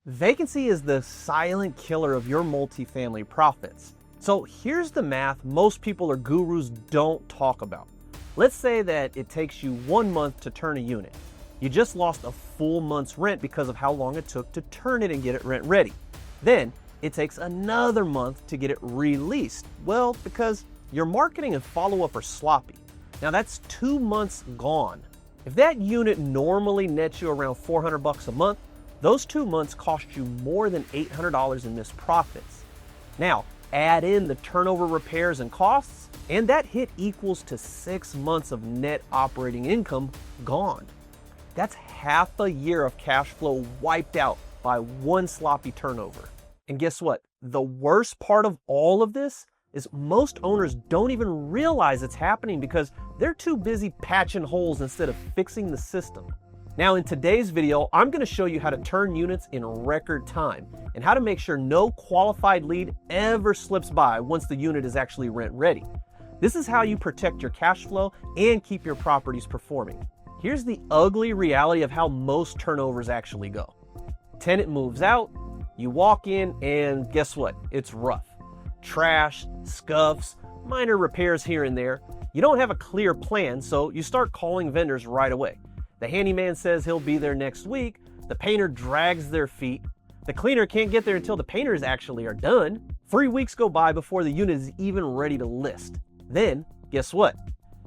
Vacancy is the silent killer of your multifamily profits. So here's the math most people or gurus don't talk about. Let's say that it takes you 1 month to turn a unit. You just lost a full month's rent because of how long it took to turn it and get it rent ready. Then it takes another month to get it released. Well, because your marketing and follow-up are sloppy. Now that's 2 months gone. If that unit normally nets you around $400 a month, those 2 months cost you more than $800 in missed profits. Now, add in the turnover repairs and costs, and that hit equals to 6 months of net operating income gone. That's half a year of cash flow wiped out by one sloppy turnover. And guess what? The worst part of all of this is most owners don't even realize it's happening because they're too busy patching holes instead of fixing the system. Now in today's video, I'm going to show you how to turn units in record time and how to make sure no qualified lead ever slips by once the unit is actually rent ready. This is how you protect your cash flow and keep your properties performing. Here's the ugly reality of how most turnovers actually go. Tenant moves out, you walk in, and guess what? It's rough. Trash, scuffs, minor repairs here and there. You don't have a clear plan, so you start calling vendors right away. The handyman says he'll be there next week. The painter drags their feet. The cleaner can't get there until the painters actually are done. 3 weeks go by before the unit is even ready to list. Then, guess what?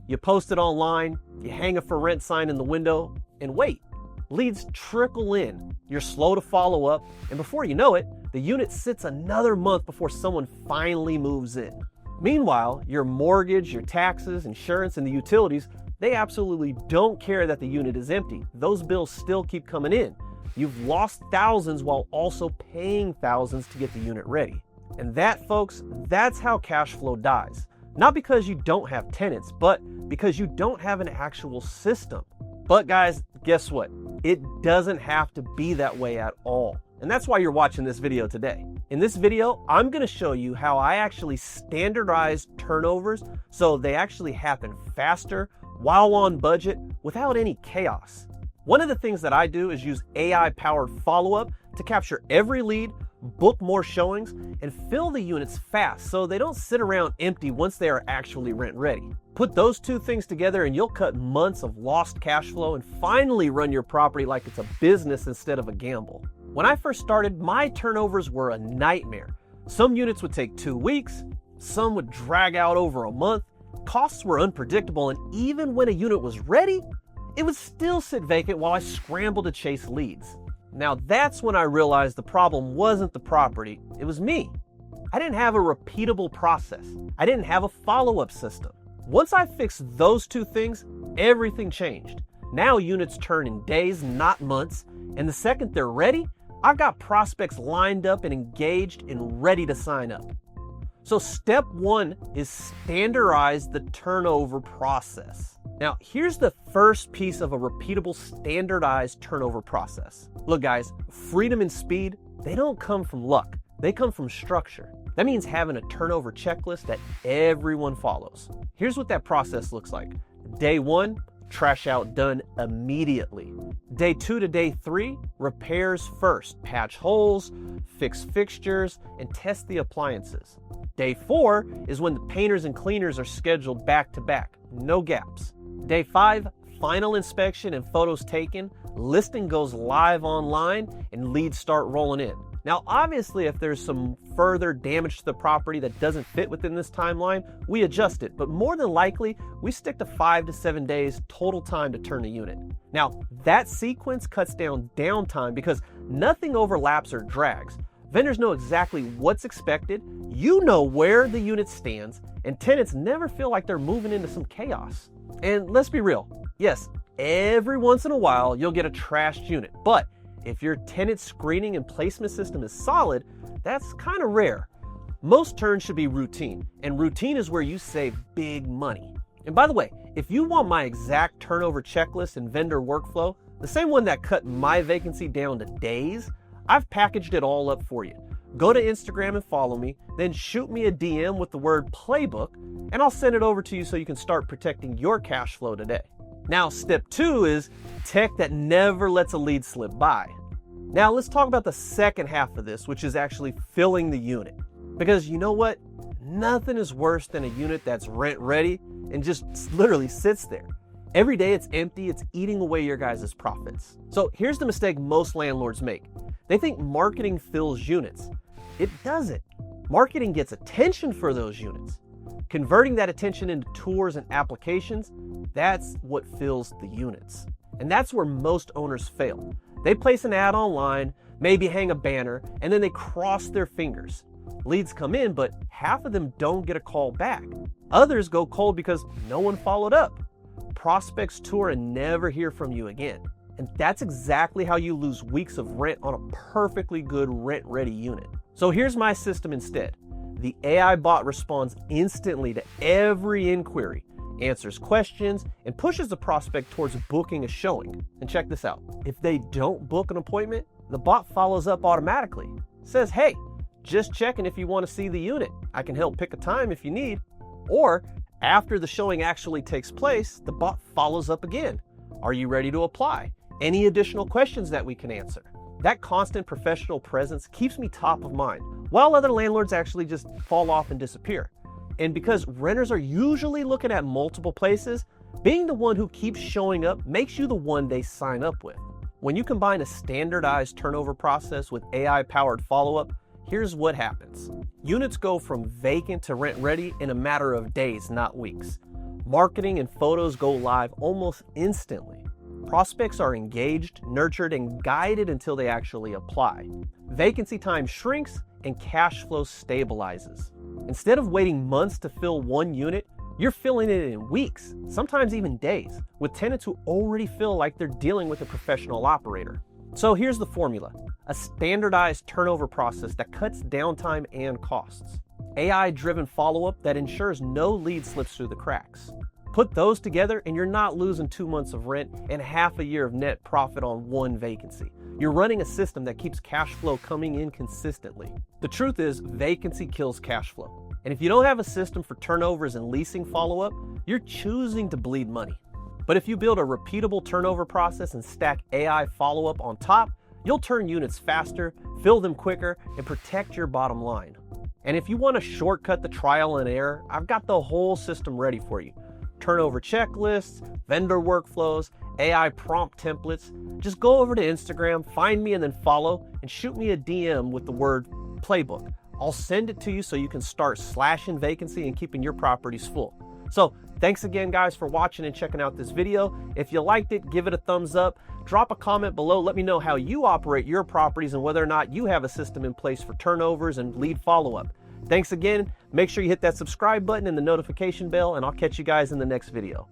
You post it online, you hang a for rent sign in the window, and wait. Leads trickle in. You're slow to follow up, and before you know it, the unit sits another month before someone finally moves in. Meanwhile, your mortgage, your taxes, insurance, and the utilities, they absolutely don't care that the unit is empty. Those bills still keep coming in. You've lost thousands while also paying thousands to get the unit ready. And that, folks, that's how cash flow dies. Not because you don't have tenants, but because you don't have an actual system. But guys, guess what? It doesn't have to be that way at all. And that's why you're watching this video today. In this video, I'm going to show you how I actually standardize turnovers so they actually happen faster, while on budget, without any chaos. One of the things that I do is use AI-powered follow-up to capture every lead, book more showings, and fill the units fast so they don't sit around empty once they are actually rent ready. Put those two things together and you'll cut months of lost cash flow and finally run your property like it's a business instead of a gamble. When I first started, my turnovers were a nightmare. Some units would take 2 weeks, some would drag out over a month. Costs were unpredictable, and even when a unit was ready, it would still sit vacant while I scrambled to chase leads. Now that's when I realized the problem wasn't the property, it was me. I didn't have a repeatable process. I didn't have a follow-up system. Once I fixed those two things, everything changed. Now units turn in days, not months, and the second they're ready, I've got prospects lined up and engaged and ready to sign up. So step 1 is standardize the turnover process. Now, here's the first piece of a repeatable standardized turnover process. Look guys, freedom and speed, they don't come from luck. They come from structure. That means having a turnover checklist that everyone follows. Here's what that process looks like. Day 1, trash out done immediately. Day 2 to day 3, repairs first. Patch holes, fix fixtures, and test the appliances. Day 4 is when the painters and cleaners are scheduled back to back, no gaps. Day 5, final inspection and photos taken, listing goes live online, and leads start rolling in. Now, obviously, if there's some further damage to the property that doesn't fit within this timeline, we adjust it, but more than likely, we stick to 5 to 7 days total time to turn a unit. Now, that sequence cuts down downtime because nothing overlaps or drags. Vendors know exactly what's expected, you know where the unit stands, and tenants never feel like they're moving into some chaos. And let's be real, yes, every once in a while you'll get a trashed unit, but if your tenant screening and placement system is solid, that's kind of rare. Most turns should be routine, and routine is where you save big money. And by the way, if you want my exact turnover checklist and vendor workflow, the same one that cut my vacancy down to days, I've packaged it all up for you. Go to Instagram and follow me, then shoot me a DM with the word playbook, and I'll send it over to you so you can start protecting your cash flow today. Now, step 2 is tech that never lets a lead slip by. Now let's talk about the second half of this, which is actually filling the unit. Because you know what? Nothing is worse than a unit that's rent ready and just literally sits there. Every day it's empty, it's eating away your guys' profits. So here's the mistake most landlords make. They think marketing fills units. It doesn't. Marketing gets attention for those units. Converting that attention into tours and applications, that's what fills the units. And that's where most owners fail. They place an ad online, maybe hang a banner, and then they cross their fingers. Leads come in, but half of them don't get a call back. Others go cold because no one followed up. Prospects tour and never hear from you again. And that's exactly how you lose weeks of rent on a perfectly good rent-ready unit. So here's my system instead. The AI bot responds instantly to every inquiry, answers questions, and pushes the prospect towards booking a showing. And check this out. If they don't book an appointment, the bot follows up automatically. Says, hey, just checking if you want to see the unit. I can help pick a time if you need. Or after the showing actually takes place, the bot follows up again. Are you ready to apply? Any additional questions that we can answer? That constant professional presence keeps me top of mind, while other landlords actually just fall off and disappear. And because renters are usually looking at multiple places, being the one who keeps showing up makes you the one they sign up with. When you combine a standardized turnover process with AI-powered follow-up, here's what happens. Units go from vacant to rent-ready in a matter of days, not weeks. Marketing and photos go live almost instantly. Prospects are engaged, nurtured, and guided until they actually apply. Vacancy time shrinks and cash flow stabilizes. Instead of waiting months to fill one unit, you're filling it in weeks, sometimes even days, with tenants who already feel like they're dealing with a professional operator. So here's the formula: a standardized turnover process that cuts downtime and costs. AI-driven follow-up that ensures no lead slips through the cracks. Put those together and you're not losing 2 months of rent and half a year of net profit on one vacancy. You're running a system that keeps cash flow coming in consistently. The truth is, vacancy kills cash flow. And if you don't have a system for turnovers and leasing follow-up, you're choosing to bleed money. But if you build a repeatable turnover process and stack AI follow-up on top, you'll turn units faster, fill them quicker, and protect your bottom line. And if you want to shortcut the trial and error, I've got the whole system ready for you. Turnover checklists, vendor workflows, AI prompt templates. Just go over to Instagram, find me, and then follow, and shoot me a DM with the word playbook. I'll send it to you so you can start slashing vacancy and keeping your properties full. So thanks again, guys, for watching and checking out this video. If you liked it, give it a thumbs up. Drop a comment below. Let me know how you operate your properties and whether or not you have a system in place for turnovers and lead follow-up. Thanks again. Make sure you hit that subscribe button and the notification bell, and I'll catch you guys in the next video.